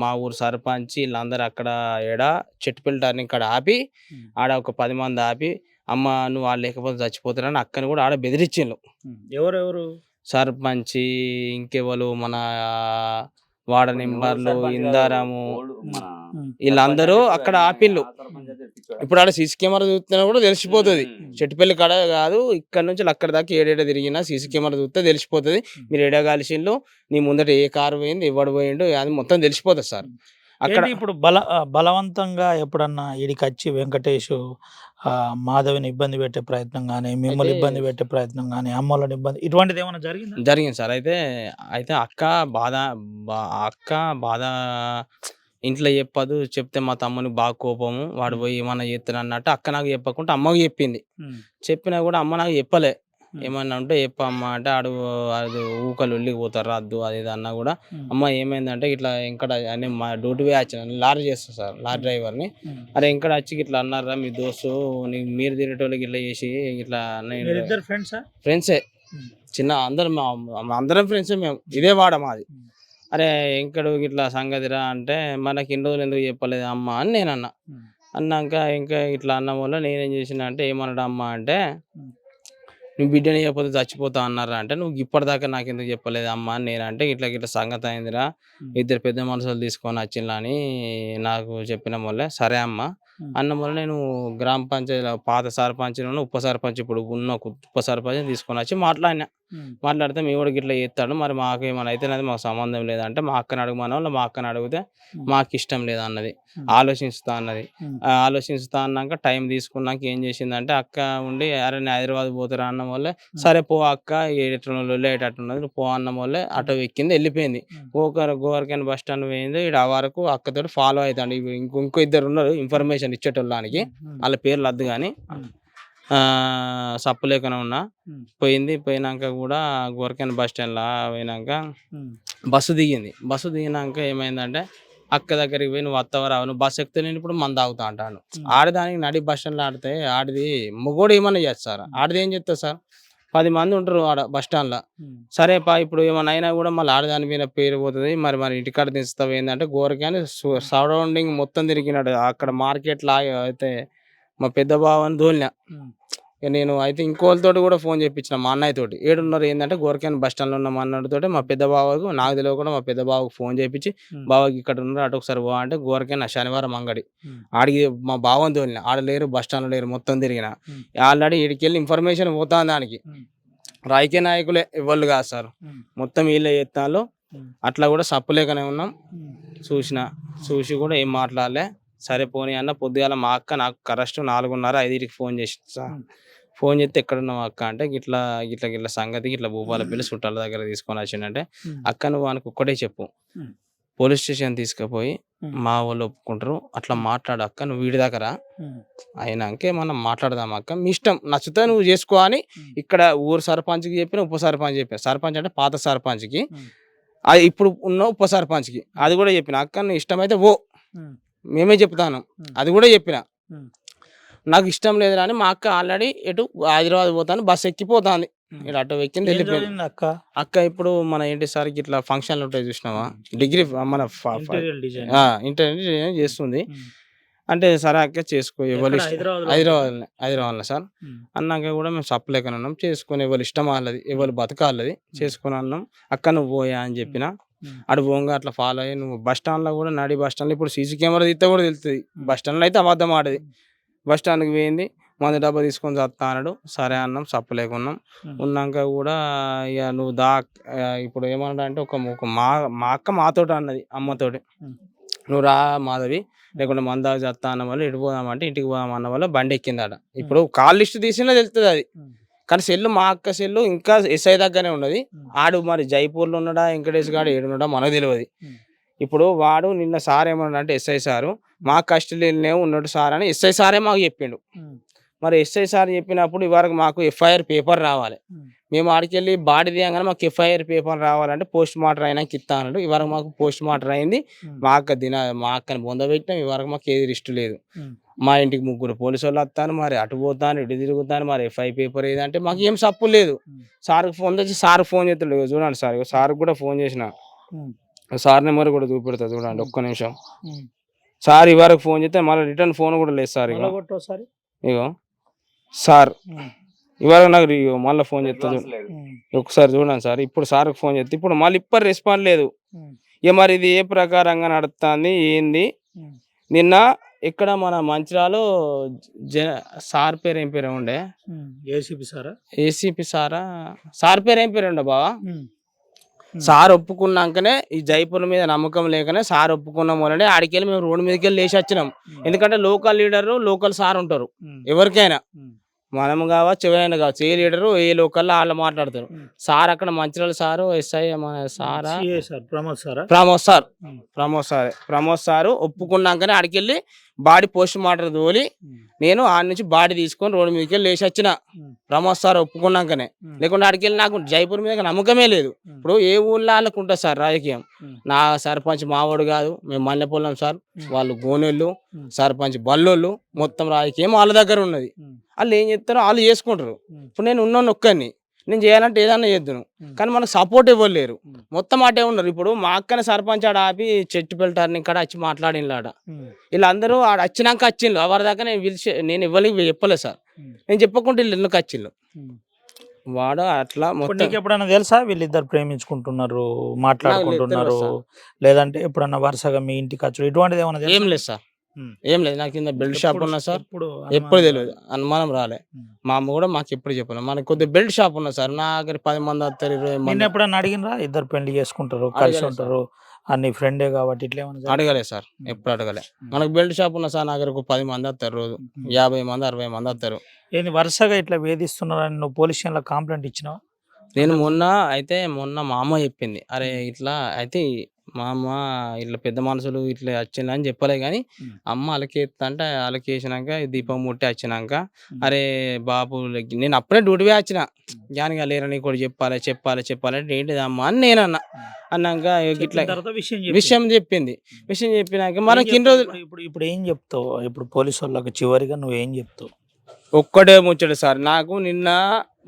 మా ఊరు సర్పంచ్ వీళ్ళందరూ అక్కడ చెట్టుపల్లి టర్నింగ్ కాడ ఆపి ఆడ ఒక 10 మంది ఆపి అమ్మ నువ్వు వాళ్ళు లేకపోతే చచ్చిపోతారని అక్కని కూడా ఆడ బెదిరించిండ్రు. ఎవరెవరు? సర్పంచ్ ఇంకెవరు మన వార్డ్ నెంబర్లు ఇందారము వీళ్ళందరూ అక్కడ ఆపిల్లు. ఇప్పుడు ఆడ సీసీ కెమెరా చూస్తున్నా కూడా తెలిసిపోతుంది. చెట్టుపల్లి కాడ కాదు ఇక్కడ నుంచి అక్కడ దాకా ఏడేడ తిరిగినా సీసీ కెమెరా చూస్తే తెలిసిపోతుంది. మీరు ఏడా కలిసిండ్రు, నీ ముందట ఏ కారు పోయింది, ఎవడు పోయిండు అది మొత్తం తెలిసిపోతుంది సార్. అక్కడ ఇప్పుడు బలవంతంగా ఎప్పుడన్నా ఈడికి వచ్చి వెంకటేష్ మాధవిని ఇబ్బంది పెట్టే ప్రయత్నం కానీ, మిమ్మల్ని ఇబ్బంది పెట్టే ప్రయత్నం కానీ, అమ్మోళ్ళని ఇబ్బంది ఇటువంటిది ఏమైనా జరిగిందా? జరిగింది సార్. అయితే అక్క బాధ ఇంట్లో చెప్పదు. చెప్తే మా తమ్మునికి బాగా కోపము, వాడు పోయి ఏమన్నా చేస్తాడు అన్నట్టు అక్క నాకు చెప్పకుండా అమ్మకి చెప్పింది. చెప్పినా కూడా అమ్మ నాకు చెప్పలే. ఏమన్నా ఉంటే చెప్పమ్మ అంటే అది ఊకలు వెళ్ళి పోతారు రద్దు అది ఇది అన్నా కూడా అమ్మ ఏమైందంటే ఇట్లా ఇంకా మా డ్యూటీ పోయి వచ్చిన లారీ చేస్తాను సార్, లారీ డ్రైవర్ని. అరే ఇంకా వచ్చి ఇట్లా అన్నారా మీ దోస్తు మీరు తిరిగేటోళ్ళకి ఇట్లా చేసి ఇట్లా ఫ్రెండ్సే చిన్న అందరం ఫ్రెండ్సే మేము, ఇదే వాడ మాది. అరే ఇంకడు ఇట్లా సంగతిరా అంటే మనకి ఇన్ని రోజులు ఎందుకు చెప్పలేదు అమ్మ అని నేను అన్నాక ఇంకా ఇట్లా అన్న వల్ల నేనేం చేసిన అంటే ఏమన్నాడు అమ్మ అంటే నువ్వు బిడ్డని చెప్పకపోతే చచ్చిపోతా అన్నారా అంటే నువ్వు ఇప్పటిదాకా నాకు ఎందుకు చెప్పలేదు అమ్మ అని నేనంటే ఇట్లా సంగతి అయిందిరా, ఇద్దరు పెద్ద మనుషులు తీసుకొని వచ్చిండ్రా అని నాకు చెప్పిన వల్లే సరే అమ్మ అన్న వల్ల నేను గ్రామ పంచాయతీ పాత సర్పంచ్ ఉప సర్పంచ్ ఇప్పుడు ఉన్న ఉప సర్పంచ్ తీసుకొని వచ్చి మాట్లాడితే మీ కూడా ఇట్లా చేస్తాడు మరి మాకు ఏమైనా అయితే మాకు సంబంధం లేదంటే మా అక్కని అడగమని వాళ్ళు మా అక్కని అడిగితే మాకు ఇష్టం లేదు అన్నది, ఆలోచిస్తా అన్నాక టైం తీసుకున్నాక ఏం చేసిందంటే అక్క ఉండి అరే నేను హైదరాబాద్ పోతారా అన్న వల్లే సరే పో అక్క లేటట్టున్నది నువ్వు పో అన్న వల్లే ఆటో ఎక్కింది వెళ్ళిపోయింది. గోవర్కన్ బస్ స్టాండ్ పోయింది. ఇక్కడ ఆ వరకు అక్కతో ఫాలో అవుతాడు. ఇంకో ఇద్దరు ఉన్నారు ఇన్ఫర్మేషన్ ఇచ్చేటోళ్ళకి, వాళ్ళ పేర్లు వద్దు కానీ సప్పు లేకుండా ఉన్నా పోయినాక కూడా గోవర్కన్ బస్ స్టాండ్లో పోయినాక బస్సు దిగినాక ఏమైందంటే అక్క దగ్గరికి పోయి నువ్వు వస్తావా రావు, నువ్వు బస్సు ఎక్కితే నేను ఇప్పుడు మంది తాగుతా అంటాను. ఆడదానికి నడి బస్ స్టాండ్లో ఆడితే ఆడిది మొగోడు ఏమన్నా చేస్తారు, ఆడిది ఏం చేస్తారు సార్ 10 మంది ఉంటారు ఆడ బస్ స్టాండ్లో. సరే ఇప్పుడు ఏమన్నా అయినా కూడా మళ్ళీ ఆడదాని మీద పేరు పోతుంది మరి ఇంటికాడ దించుతావు ఏంటంటే గోరకాని సరౌండింగ్ మొత్తం తిరిగినాడు. అక్కడ మార్కెట్లో అయితే మా పెద్ద బావని దోలినా నేను అయితే ఇంకోళ్ళతో కూడా ఫోన్ చేయించిన మా అన్నయ్య తోటి ఏడున్నారు ఏంటంటే గోరకాని బస్ స్టాండ్లో ఉన్న మా అన్నతో మా పెద్ద బావకు నాకు తెలియకుండా మా పెద్ద బావకు ఫోన్ చేయించి బావకి ఇక్కడ ఉన్నారు అటు ఒకసారి బా అంటే గోరకాని శనివారం అంగడి ఆడికి మా బావని తోలిన ఆడ లేరు బస్ స్టాండ్లో లేరు మొత్తం తిరిగిన ఆల్రెడీ వీడికి వెళ్ళి ఇన్ఫర్మేషన్ పోతాను దానికి రాజకీయ నాయకులే ఇవ్వాలి కాదు సార్, మొత్తం వీళ్ళే చేస్తాను. అట్లా కూడా సప్పులేకనే ఉన్నాం. చూసి కూడా ఏం మాట్లాడలే. సరే పోనీ అన్న పొద్దుగాల మా అక్క నాకు కరెక్ట్ 4:30-5కి ఫోన్ చేసి సార్, ఫోన్ చేస్తే ఎక్కడున్నావు అక్క అంటే గిట్ల సంగతి ఇట్లా భూపాలపల్లి చుట్టాల దగ్గర తీసుకొని వచ్చిందంటే అక్క నువ్వు ఆయనకు ఒక్కటే చెప్పు, పోలీస్ స్టేషన్ తీసుకుపోయి మా వాళ్ళు ఒప్పుకుంటారు అట్లా మాట్లాడు అక్క, నువ్వు వీడి దగ్గర అయినాకే మనం మాట్లాడదాం అక్క, మీ ఇష్టం నచ్చితే నువ్వు చేసుకో అని ఇక్కడ ఊరు సర్పంచ్కి చెప్పిన ఉప సర్పంచ్ చెప్పిన. సర్పంచ్ అంటే పాత సర్పంచ్కి, అది ఇప్పుడు ఉన్న ఉప సర్పంచ్కి అది కూడా చెప్పిన. అక్క నువ్వు ఇష్టమైతే ఓ మేమే చెప్తాను అది కూడా చెప్పిన. నాకు ఇష్టం లేదు అని మా అక్క ఆల్రెడీ ఎటు హైదరాబాద్ పోతాను బస్సు ఎక్కిపోతాంది. ఇక్కడ ఆటో ఎక్కింది వెళ్ళిపోయింది. అక్క ఇప్పుడు మన ఏంటి సార్ ఇట్లా ఫంక్షన్లు ఉంటాయి చూసినావా, డిగ్రీ మన ఇంటీరియర్ డిజైన్ చేస్తుంది అంటే సరే అక్క చేసుకో ఎవరు హైదరాబాద్లో సార్ అన్నాక కూడా మేము సప్పలేకనే ఉన్నాం చేసుకుని ఎవరు ఇష్టం వాళ్ళది ఎవరు బతకాలది చేసుకుని అన్నాం. అక్క నువ్వు పోయా అని చెప్పిన అటు పోంగా అట్లా ఫాలో అయ్యి నువ్వు బస్ స్టాండ్లో కూడా నడి బస్ స్టాండ్లో ఇప్పుడు సీసీ కెమెరా తీస్తే కూడా తెలుస్తుంది. బస్ స్టాండ్లో అయితే అబద్ధం ఆడేది. బస్ స్టాండ్కి పోయింది మందు డబ్బా తీసుకొని చస్తా అన్నాడు. సరే అన్నాం, సప్పలేకున్నాం. ఉమ్. ఉన్నాక కూడా ఇక నువ్వు ఇప్పుడు ఏమన్నా అంటే మా అక్క మాతోటి అన్నది, అమ్మతోటి, ఉమ్. నువ్వు రా మాధవి, లేకుంటే మందు దాకా చేస్తా అన్న వాళ్ళు ఎటు పోదామంటే ఇంటికి పోదాం అన్న వల్ల బండి ఎక్కిందట. ఇప్పుడు కాల్ లిస్ట్ తీసినా తెలుస్తుంది అది. కానీ సెల్లు మా అక్క సెల్లు ఇంకా ఎస్ఐ దగ్గరనే ఉన్నది. ఆడు మరి జైపూర్లో ఉన్నాడా, వెంకటేష్ గాడు ఏడున్నాడా మనకు తెలియదు. ఇప్పుడు వాడు నిన్న సార్ ఏమన్నా అంటే ఎస్ఐ సారు మా కస్టడీలోనే ఉన్నాడు సార్ అని ఎస్ఐ సారే మాకు చెప్పిండు. మరి ఎస్ఐ సార్ చెప్పినప్పుడు ఇవరకు మాకు ఎఫ్ఐఆర్ పేపర్ రావాలి. మేము ఆడికెళ్ళి బాడీ తీయగానే మాకు ఎఫ్ఐఆర్ పేపర్ రావాలంటే పోస్ట్ మార్టం అయినాక ఇస్తా అన్నాడు. ఇవరకు మాకు పోస్ట్ మార్టం అయింది. మా అక్కని బొందబెట్టినాం. ఇవరకు మాకు ఏది రిస్ట్ లేదు. మా ఇంటికి 3 పోలీసు వాళ్ళు వస్తాను, మరి అటు పోతాను ఇటు తిరుగుతాను, మరి ఎఫ్ఐ పేపర్ ఏదంటే మాకు ఏం సప్పు లేదు. సార్కి ఫోన్ చేసి సార్ ఫోన్ చేస్తాడు. చూడండి సార్, సార్కి కూడా ఫోన్ చేసిన, సార్ నెంబర్ కూడా చూపెడతా చూడండి ఒక్క నిమిషం. సార్ ఇవరకు ఫోన్ చేస్తే మళ్ళీ రిటర్న్ ఫోన్ కూడా లేదు సార్. ఇగో సార్ ఇవాళ నాకు మళ్ళీ ఫోన్ చేస్తుంది ఒకసారి చూడండి సార్. ఇప్పుడు సార్కి ఫోన్ చేస్తే ఇప్పుడు మళ్ళీ ఇప్పటి రెస్పాన్స్ లేదు. ఇక మరి ఇది ఏ ప్రకారంగా నడుస్తుంది ఏంది? నిన్న ఇక్కడ మన మంచిరాలో సార్ పేరు ఏం పేరు ఉండే, ఏసీపీ సారా, సార్ పేరు ఏం పేరు ఉండే బావా? సార్ ఒప్పుకున్నాకనే ఈ జైపూర్ మీద నమ్మకం లేకనే సార్ ఒప్పుకున్నాం వల్లనే ఆడికెళ్ళి మేము రోడ్డు మీదకి వెళ్ళి లేచి వచ్చినాం. ఎందుకంటే లోకల్ లీడరు లోకల్ సార్ ఉంటారు ఎవరికైనా, మనం కావచ్చు ఎవరైనా కావచ్చు, ఏ లీడరు ఏ లోకల్లో వాళ్ళు మాట్లాడతారు. సార్ అక్కడ మంచిర్యాల సారు ఎస్ఐ మన సారా ప్రమోద్ సారు ఒప్పుకున్నాకనే ఆడికెళ్ళి బాడీ పోస్ట్ మార్టం తోలి నేను ఆడ నుంచి బాడీ తీసుకొని రోడ్డు మీదకి వెళ్ళి లేచి వచ్చిన. ప్రమోద్ సార్ ఒప్పుకున్నాకనే, లేకుంటే ఆడికెళ్ళి నాకు జైపూర్ మీద నమ్మకమే లేదు. ఇప్పుడు ఏ ఊళ్ళో వాళ్ళకు ఉంటుంది సార్ రాజకీయం. నా సర్పంచ్ మావాడు కాదు, మేము మల్లెపొల్లం సార్, వాళ్ళు గోనెళ్ళు, సర్పంచ్ బల్లోళ్ళు, మొత్తం రాజకీయం వాళ్ళ దగ్గర ఉన్నది. వాళ్ళు ఏం చేస్తారో వాళ్ళు చేసుకుంటారు. ఇప్పుడు నేను ఉన్నాను ఒక్కడిని, నేను చేయాలంటే ఏదన్నా చేద్దును, కానీ మనకు సపోర్ట్ ఇవ్వలేరు. మొత్తం అటే ఉన్నారు. ఇప్పుడు మా అక్కని సర్పంచ్ ఆడ ఆపి చెట్టు పెళ్తారు ఇక్కడ వచ్చి మాట్లాడినాడ. వీళ్ళందరూ ఆడ వచ్చినాక వచ్చిండ్రు. ఎవరి దాకా నేను ఇవ్వలేక చెప్పలేదు సార్. నేను చెప్పకుండా వీళ్ళు ఎందుకు వచ్చిండ్రు. వాడు అట్లా మొత్తం. ఎప్పుడన్నా తెలుసా వీళ్ళిద్దరు ప్రేమించుకుంటున్నారు, మాట్లాడుకుంటున్నారు, లేదంటే ఎప్పుడన్నా వరుసగా మీ ఇంటికి వచ్చి ఇటువంటిది ఏమన్నా? ఏం లేదు సార్, ఏం లేదు. నాకు కింద బెల్ట్ షాప్ ఉన్నా సార్, ఎప్పుడు తెలియదు, అనుమానం రాలే. మా అమ్మ కూడా మాకు ఎప్పుడు చెప్పలేదు. మనకు కొద్దిగా బెల్ట్ షాప్ ఉన్నా సార్, నా దగ్గర 10 మంది వస్తారు, 20 మంది. ఎప్పుడన్నా అడిగినరా ఇద్దరు పెళ్లి చేసుకుంటారు కలిసి ఉంటారు అన్ని ఫ్రెండే కాబట్టి ఇట్లా అడగలే సార్, ఎప్పుడు అడగలే. మనకు బెల్ట్ షాప్ ఉన్నా సార్, నా దగ్గర 10 మంది వస్తారు రోజు, 50 మంది 60 మంది వస్తారు. ఏంది వరుసగా ఇట్లా వేధిస్తున్నారని నువ్వు పోలీస్ స్టేషన్లో కంప్లైంట్ ఇచ్చినావు? నేను మొన్న మా అమ్మ చెప్పింది, అరే ఇట్లా అయితే మా అమ్మ ఇట్లా పెద్ద మనుషులు ఇట్లా వచ్చిందని చెప్పలే, కానీ అమ్మ అలకేస్తా అంటే అలకేసినాక దీపం ముట్టి వచ్చినాక, అరే బాబు నేను అప్పుడే డ్యూటీ వచ్చిన, జానిగా లేరా నీకు కూడా చెప్పాలి అంటే ఏంటిది అమ్మ అని నేను అన్నాక ఇట్లా విషయం చెప్పింది. విషయం చెప్పినాక మనకి ఇన్ని రోజులు ఇప్పుడు ఏం చెప్తావు? ఇప్పుడు పోలీసు వాళ్ళకి చివరిగా నువ్వు ఏం చెప్తావు? ఒక్కటే ముచ్చడు సార్, నాకు నిన్న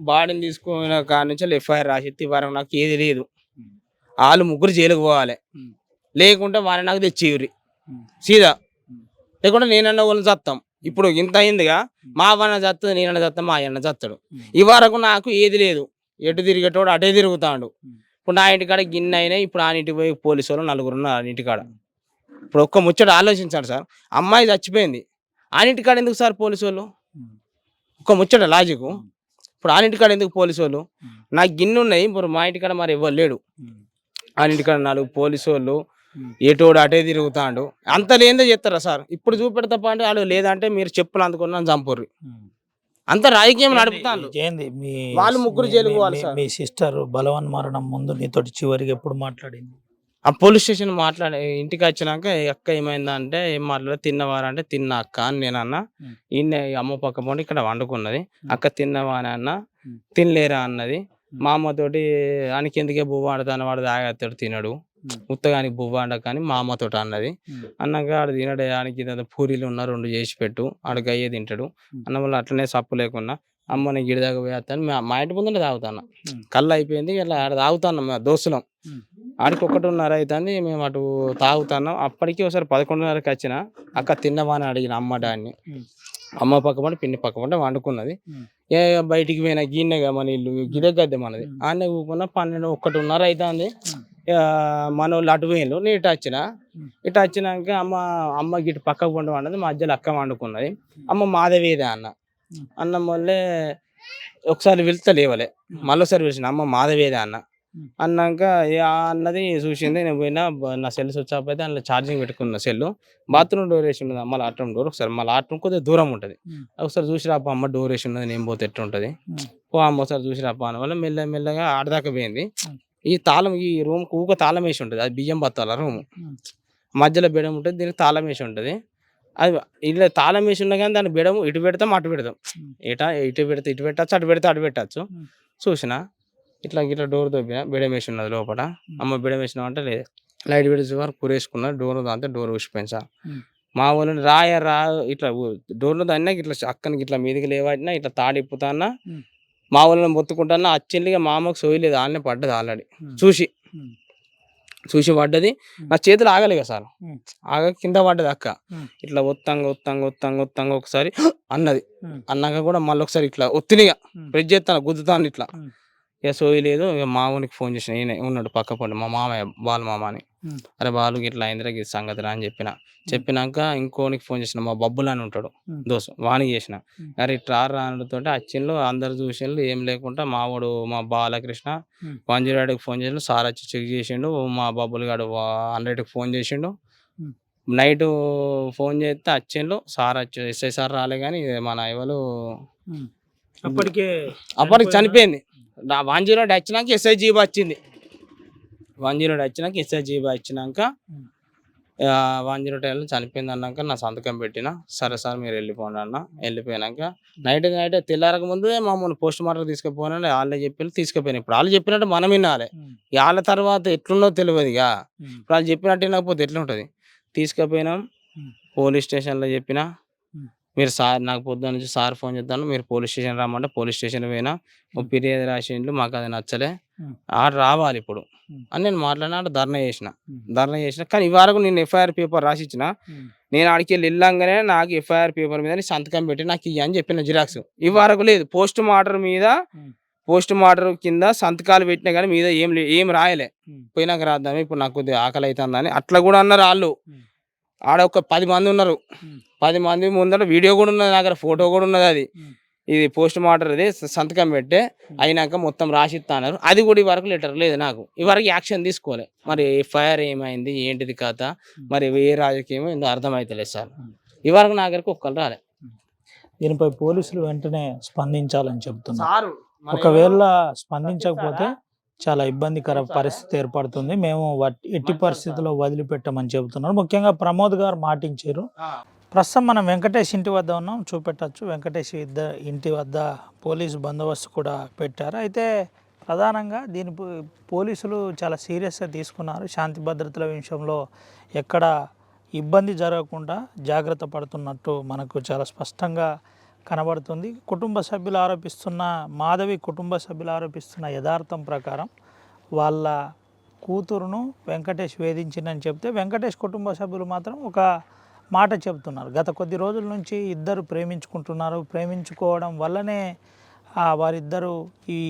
బాడీని తీసుకున్న కాడ నుంచి ఎఫ్ఐఆర్ రాసి వారం నాకు ఏది లేదు. వాళ్ళు 3 జైలుకు పోవాలి, లేకుంటే వారిని నాకు తెచ్చివ్వరి సీదా, లేకుంటే నేనన్నా వాళ్ళని చస్తాం. ఇప్పుడు ఇంత అయిందిగా, మా అన్న చస్తుంది, నేనన్నా చస్తాం, మా అన్న చస్తాడు. ఈ వరకు నాకు ఏది లేదు. ఎటు తిరిగేటోడు అటే తిరుగుతాడు. ఇప్పుడు నా ఇంటికాడ గిన్నె అయినాయి. ఇప్పుడు ఆ ఇంటికి పోయి పోలీసు వాళ్ళు 4 ఉన్నారు ఆ ఇంటికాడ. ఇప్పుడు ఒక్క ముచ్చట ఆలోచించాడు సార్, అమ్మాయి చచ్చిపోయింది, ఆ ఇంటికాడ ఎందుకు సార్ పోలీసు వాళ్ళు? ఒక్క ముచ్చట లాజిక్. ఇప్పుడు ఆ ఇంటికాడ ఎందుకు పోలీసు వాళ్ళు? నాకు గిన్నె ఉన్నాయి, ఇప్పుడు మా ఇంటికాడ మరి ఎవరు లేడు. ఆ ఇంటికాడ 4 పోలీసు వాళ్ళు, ఏటోడు అటే తిరుగుతాడు. అంత లేదో చేస్తారా సార్? ఇప్పుడు చూపెడతా అంటే వాళ్ళు లేదంటే మీరు చెప్పులు అందుకున్నాను చంపుర్రి. అంత రాజకీయం నడుపుతాను. వాళ్ళు 3 జైలుకు పోవాలి సార్. మీ సిస్టర్ బలవన్ మరణం ముందు నీతోటి చివరికి ఎప్పుడు మాట్లాడింది? ఆ పోలీస్ స్టేషన్ ఇంటికి వచ్చినాక అక్క ఏమైందంటే ఏం మాట్లాడదు, తిన్నవారా అంటే తిన్నా అక్క అని నేను అన్నా. ఈయన అమ్మ పక్క పోండి ఇక్కడ వండుకున్నది, అక్క తిన్నవా అని అన్న, తినలేరా అన్నది. మా అమ్మతోటి ఆయనకి ఎందుకే బువ్వ ఆడతాను, వాడు తాగేస్తాడు తినడు, ఉత్తగానికి బువ్వ ఆడ కానీ మా అమ్మతోటి అన్నది. అన్నాక ఆడు తినడే, ఆయనకి పూరీలు ఉన్న 2 చేసి పెట్టు, ఆడికి అయ్యే తింటాడు అన్న వల్ల అట్లనే సప్పు లేకుండా అమ్మని గిడిదాకా పోయేస్తాను. మా ఇంటి ముందునే తాగుతాను, కళ్ళు అయిపోయింది ఇలా ఆడ తాగుతాను మా దోస్తులం. ఆడికి 1:30 అవుతుంది, మేము అటు తాగుతున్నాం. అప్పటికి ఒకసారి 11:30కి వచ్చిన అక్క తిన్నవా అని అడిగిన అమ్మ డాన్ని. అమ్మ పక్క పంటే పిన్ని పక్క పంటే వండుకున్నది. ఏ బయటికి పోయినా గిన్నెగా మన ఇల్లు గిదే గద్దె మనది, ఆడనే కూకున్నా 12, 1:30 అవుతుంది. మన వాళ్ళు అటు పోయిన్లు, నేను ఇటు వచ్చిన. ఇటు వచ్చినాక అమ్మ గిటు పక్కకు పండు అన్నది, మధ్యలో అక్క వండుకున్నది. అమ్మ మాధవేదే అన్న, అన్నం వల్లే ఒకసారి వెళ్తే లేవలే, మళ్ళీ ఒకసారి పిలిచిన అమ్మ మాధవేదే అన్న. అన్నాక అన్నది చూసింది, నేను పోయినా నా సెల్ స్విచ్ ఆఫ్ అయితే అందులో ఛార్జింగ్ పెట్టుకున్న సెల్, బాత్రూమ్ డోర్ వేసి ఉన్నది అమ్మ, లాట్రూమ్ డోర్. ఒకసారి మా లాట్రూమ్ కొద్దిగా దూరం ఉంటుంది, ఒకసారి చూసి రాప అమ్మ డోర్ వేసి ఉన్నది, నేను పోతే ఎట్లుంటుంది, ఓ అమ్మ ఒకసారి చూసి రాప అన్న వల్ల మెల్లగా ఆడదాకా పోయింది. ఈ తాళం ఈ రూమ్ ఊక తాళం వేసి ఉంటుంది, అది బియ్యం బత్తాల రూమ్, మధ్యలో బెడం ఉంటుంది, దీనికి తాళం వేసి ఉంటుంది. అది ఇలా తాళం వేసి ఉన్నా కానీ దాన్ని బెడము ఇటు పెడతాం అటు పెడతాం, ఇటు పెడితే ఇటు పెట్టచ్చు, అటు పెడితే అటు పెట్టచ్చు. చూసిన ఇట్లా డోర్ దొబ్బిన, బెడం వేసి ఉన్నది లోపల. అమ్మ బెడం వేసినావు అంటే లేదు, లైట్ పెట్టి వరకు కూరేసుకున్నా, డోర్ దాంతో డోర్ ఊసిపోయింది సార్. మా వాళ్ళని రా ఇట్లా డోర్లో దాన్నా ఇట్లా అక్కనికి ఇట్లా మీదికి లేవాడినా, ఇట్లా తాడిప్పుతాన్నా, మా వాళ్ళని మొత్తుకుంటానా, అచ్చిందిగా మా అమ్మకు సోయలేదు, వాళ్ళనే పడ్డది ఆల్రెడీ. చూసి పడ్డది, నా చేతులు ఆగలే కదా సార్, ఆగ కింద పడ్డది అక్క. ఇట్లా ఒత్తంగా ఒకసారి అన్నది, అన్నాక కూడా మళ్ళీ ఒకసారి ఇట్లా ఒత్తినిగా ప్రెస్ చేస్తాను, గుద్దుతాను ఇట్లా. ఇక సోయి లేదు, ఇక మామూనికి ఫోన్ చేసిన, ఈయన ఉన్నాడు పక్క పండు మా మామయ్య బాలు మామ అని. అరే బాలు ఇట్లా అయిందిరా ఇది సంగతి రా అని చెప్పినాక ఇంకోనికి ఫోన్ చేసిన, మా బబ్బులు అని ఉంటాడు దోస్తు, వానికి చేసిన. అరే ఇట్లా రానుతో అచ్చిండ్లు, అందరు చూసిండ్లు, ఏం లేకుండా మావాడు మా బాలకృష్ణ 108కి ఫోన్ చేసిండు, సార్ వచ్చి చెక్ చేసిండు, మా బబ్బులు గాడు 100కి ఫోన్ చేసిండు. నైట్ ఫోన్ చేస్తే వచ్చిండ్లు, సార్ వచ్చి ఎస్ఐ సార్ రాలే కానీ మన ఎవరు అప్పటికి చనిపోయింది. 108 వచ్చినాక ఎస్ఐ జీబు వచ్చింది, 108 వచ్చినాక ఎస్ఐ జీబు వచ్చినాక 108 చనిపోయింది అన్నాక నా సంతకం పెట్టిన. సరే సార్ మీరు వెళ్ళిపోండి అన్న. వెళ్ళిపోయినాక నైట్ తెల్లారక ముందే మమ్మల్ని పోస్ట్ మార్టం తీసుకుపోయినా, వాళ్ళే చెప్పి తీసుకుపోయినా. ఇప్పుడు వాళ్ళు చెప్పినట్టు మనం వినాలి, వాళ్ళ తర్వాత ఎట్లుందో తెలియదు. ఇక ఇప్పుడు వాళ్ళు చెప్పినట్టు వినకపోతే ఎట్లుంటుంది. తీసుకుపోయినాం, పోలీస్ స్టేషన్లో చెప్పిన, మీరు సార్ నాకు పొద్దున్న నుంచి సార్ ఫోన్ చేస్తాను, మీరు పోలీస్ స్టేషన్ రమ్మంటే పోలీస్ స్టేషన్ పోయినా, ఫిర్యాదు రాసిండ్లు, మాకు అది నచ్చలే, ఆడ రావాలి ఇప్పుడు అని నేను మాట్లాడినా. ధర్నా చేసిన కానీ ఇవరకు నేను ఎఫ్ఐఆర్ పేపర్ రాసిచ్చిన. నేను ఆడికి వెళ్ళంగానే నాకు ఎఫ్ఐఆర్ పేపర్ మీద సంతకం పెట్టి నాకు ఇయ్య అని చెప్పిన జిరాక్స్. ఇవరకు లేదు, పోస్ట్ మార్టం మీద పోస్ట్ మార్టం కింద సంతకాలు పెట్టినా కానీ మీద ఏం రాయలే. పోయినాక రాద్దామే, ఇప్పుడు నాకు కొద్దిగా ఆకలి అవుతుందని అట్లా కూడా అన్నారు వాళ్ళు. ఆడ ఒక 10 మంది ఉన్నారు, 10 మంది ముందర వీడియో కూడా ఉన్నది, నా దగ్గర ఫోటో కూడా ఉన్నది. అది ఇది పోస్ట్ మార్టం అది సంతకం పెట్టే అయినాక మొత్తం రాసిస్తా అన్నారు. అది కూడా ఇవరకు లెటర్ లేదు నాకు, ఇవరకు యాక్షన్ తీసుకోలే. మరి ఎఫ్ఐఆర్ ఏమైంది ఏంటిది కథ, మరి ఏ రాజకీయం ఏందో అర్థమైతలేదు సార్. ఇవరకు నా దగ్గరకు ఒక్కరు రాలే. దీనిపై పోలీసులు వెంటనే స్పందించాలని చెప్తున్నారు. ఒకవేళ స్పందించకపోతే చాలా ఇబ్బందికర పరిస్థితి ఏర్పడుతుంది, మేము ఎట్టి పరిస్థితుల్లో వదిలిపెట్టమని చెబుతున్నారు. ముఖ్యంగా ప్రమోద్ గారు మాటించారు. ప్రస్తుతం మనం వెంకటేష్ ఇంటి వద్ద ఉన్నాం, చూపెట్టచ్చు. వెంకటేష్ ఇంటి వద్ద పోలీసు బందోబస్తు కూడా పెట్టారు. అయితే ప్రధానంగా దీని పోలీసులు చాలా సీరియస్గా తీసుకున్నారు. శాంతి భద్రతల విషయంలో ఎక్కడ ఇబ్బంది జరగకుండా జాగ్రత్త పడుతున్నట్టు మనకు చాలా స్పష్టంగా కనబడుతుంది. మాధవి కుటుంబ సభ్యులు ఆరోపిస్తున్న యథార్థం ప్రకారం వాళ్ళ కూతురును వెంకటేష్ వేధించిందని చెప్తే, వెంకటేష్ కుటుంబ సభ్యులు మాత్రం ఒక మాట చెబుతున్నారు. గత కొద్ది రోజుల నుంచి ఇద్దరు ప్రేమించుకుంటున్నారు, ప్రేమించుకోవడం వల్లనే వారిద్దరూ ఈ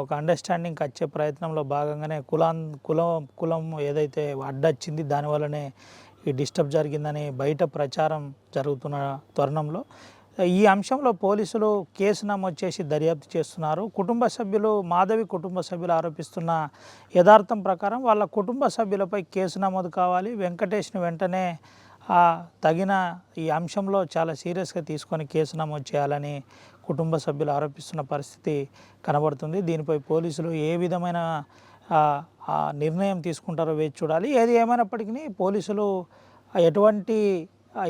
ఒక అండర్స్టాండింగ్కి వచ్చే ప్రయత్నంలో భాగంగానే కులం ఏదైతే అడ్డొచ్చింది దానివల్లనే ఈ డిస్టర్బ్ జరిగిందని బయట ప్రచారం జరుగుతున్న తరుణంలో ఈ అంశంలో పోలీసులు కేసు నమోదు చేసి దర్యాప్తు చేస్తున్నారు. మాధవి కుటుంబ సభ్యులు ఆరోపిస్తున్న యథార్థం ప్రకారం వాళ్ళ కుటుంబ సభ్యులపై కేసు నమోదు కావాలి. వెంకటేష్ను వెంటనే తగిన ఈ అంశంలో చాలా సీరియస్గా తీసుకొని కేసు నమోదు చేయాలని కుటుంబ సభ్యులు ఆరోపిస్తున్న పరిస్థితి కనబడుతుంది. దీనిపై పోలీసులు ఏ విధమైన నిర్ణయం తీసుకుంటారో వేచి చూడాలి. ఏది ఏమైనప్పటికీ పోలీసులు ఎటువంటి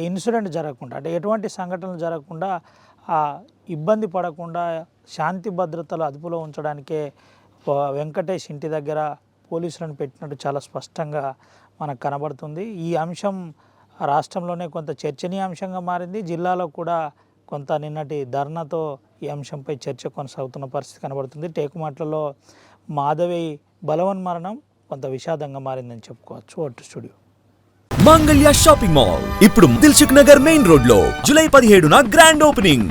ఇన్సిడెంట్ జరగకుండా, అంటే ఎటువంటి సంఘటనలు జరగకుండా, ఇబ్బంది పడకుండా శాంతి భద్రతలు అదుపులో ఉంచడానికే వెంకటేష్ ఇంటి దగ్గర పోలీసులను పెట్టినట్టు చాలా స్పష్టంగా మనకు కనబడుతుంది. ఈ అంశం రాష్ట్రంలోనే కొంత చర్చనీయాంశంగా మారింది. జిల్లాలో కూడా కొంత నిన్నటి ధర్నాతో ఈ అంశంపై చర్చ కొనసాగుతున్న పరిస్థితి కనబడుతుంది. టేకుమాట్లలో మాధవి బలవన్మరణం కొంత విషాదంగా మారిందని చెప్పుకోవచ్చు. Vote studio. Mangalya shopping mall ఇప్పుడు దిల్సుఖ్ నగర్ మెయిన్ రోడ్ లో జూలై 17న గ్రాండ్ ఓపెనింగ్.